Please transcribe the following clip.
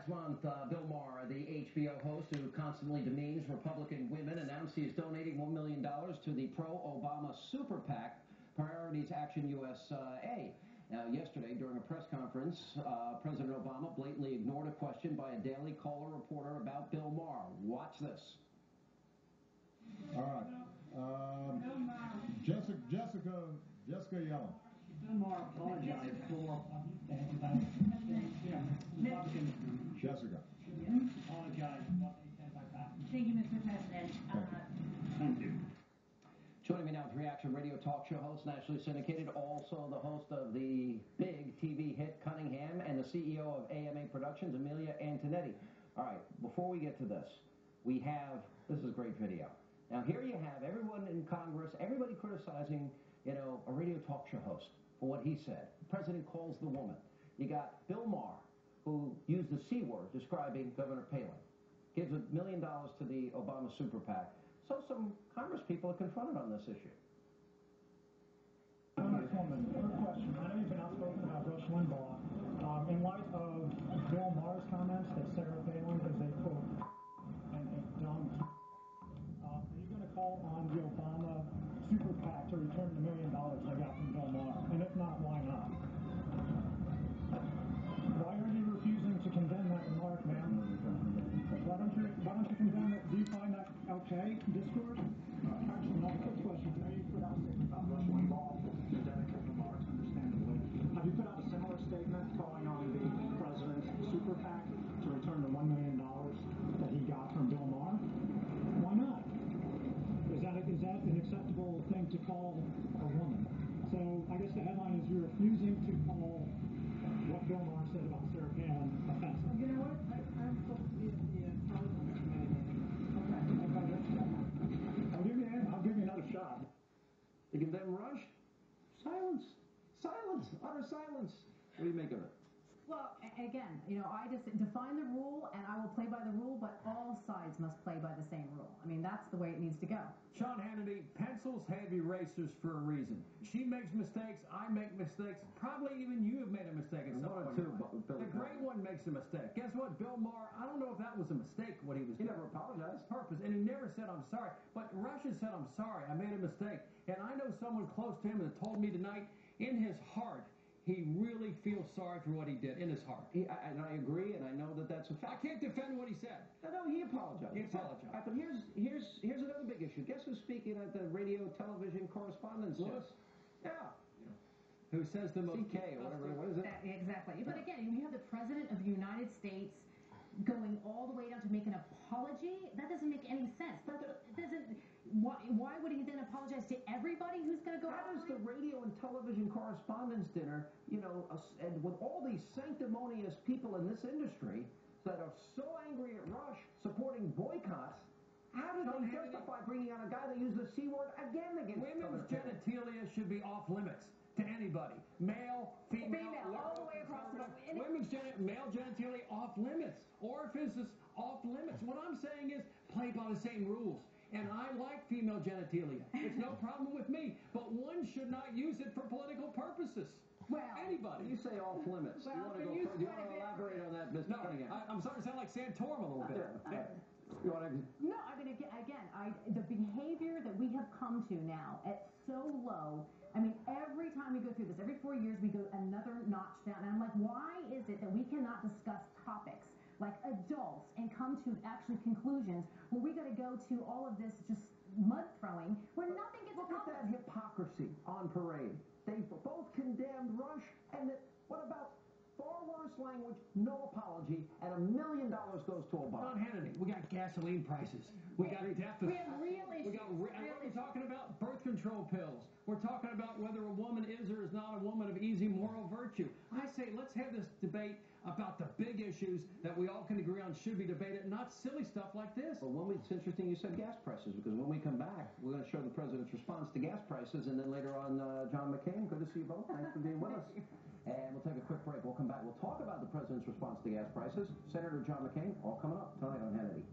month, Bill Maher, the HBO host who constantly demeans Republican women, announced he is donating $1 million to the pro-Obama super PAC, Priorities Action USA. Now, yesterday, during a press conference, President Obama blatantly ignored a question by a Daily Caller reporter about Bill Maher. Watch this. All right. Jessica Yellen. Bill Maher apologized for Jessica. apologize for what they said by fact. Thank you, Mr. President. Thank you. Joining me now is reaction radio talk show host, nationally syndicated, also the host of the big TV hit Cunningham, and the CEO of AMA Productions, Amelia Antonetti. All right, before we get to this, this is a great video. Now, here you have everyone in Congress, everybody criticizing, a radio talk show host for what he said. The president calls the woman. You got Bill Maher, who used the C word describing Governor Palin, gives $1 million to the Obama super PAC. So some Congress people are confronted on this issue. Congresswoman, quick question. I know you've been outspoken about Rush Limbaugh. In light of Bill Maher's comments that Sarah Palin is a quote and a dumb, are you going to call on the Obama super PAC to return the $1 million they got from Bill Maher? And if not, why not? Why are you refusing to condemn that remark, ma'am? Why don't you condemn it? Do you find that okay? Discord? Actually, another quick question. I know you put out a statement about Rush Limbaugh, condemning his remarks, understandably. Have you put out a similar statement calling on the president's super PAC to return the $1 million that he got from Bill Maher? Why not? Is that an acceptable thing to call a woman? So I guess the headline is you're refusing to call what Bill Maher said about Sarah Palin offensive. You know what? I'm supposed to be at the Intelligence Committee meeting. Okay. I'll give you another shot. To condemn Rush? Silence. Silence. Utter silence. What do you make of it? Well, again, I just define the rule, and I will play by the rule, but all sides must play by the same rule. I mean, that's the way it needs to go. Sean Hannity, pencils have erasers for a reason. She makes mistakes, I make mistakes, probably even you have made a mistake at some point. The great one makes a mistake. Guess what? Bill Maher, I don't know if that was a mistake, what he was doing. He never apologized. Purpose, and he never said, I'm sorry. But Rush has said, I'm sorry, I made a mistake. And I know someone close to him that told me tonight, in his heart, he really feels sorry for what he did in his heart. And I agree, and I know that that's a fact. I can't defend what he said. No, he apologized. He apologized. But here's another big issue. Guess who's speaking at the radio television correspondence? Lewis? Yeah. Who says the most... CK or whatever, what is it? Exactly. But again, you have the President of the United States going all the way down to make an apology. That doesn't make any sense. Why would he then apologize to everybody who's going to go How does the radio and television correspondence dinner, and with all these sanctimonious people in this industry that are so angry at Rush supporting boycotts, how do they justify bringing on a guy that used the C word again against women's genitalia should be off limits to anybody. Male, female, all the way across the board. Male genitalia off limits. Orifices off limits. What I'm saying is play by the same rules. And I like female genitalia. It's no problem with me. But one should not use it for political purposes. Well, anybody. You say off limits. Well, do you want to elaborate on that, Mr. Cunningham? I'm starting to sound like Santorum a little bit. You want to... No, I mean, again, the behavior that we have come to now at so low, I mean, every time we go through this, every 4 years, we go another notch down. And I'm like, why is it that we cannot discuss topics like adults and come to actually conclusions where we got to go to all of this just mud throwing where nothing gets accomplished? Look at that hypocrisy on parade. They both condemned Rush, and what about far worse language, no apology, and $1 million goes to Obama? Sean Hannity, we got gasoline prices. We got deficits. We have real issues. We're talking about birth control pills. We're talking about whether a woman is or is not a woman of easy moral virtue. I say let's have this debate about the big issues that we all can agree on should be debated, not silly stuff like this. Well, it's interesting you said gas prices, because when we come back, we're going to show the president's response to gas prices, and then later on, John McCain, good to see you both. Thanks for being with us. And we'll take a quick break. We'll come back. We'll talk about the president's response to gas prices. Senator John McCain, all coming up tonight on Hannity.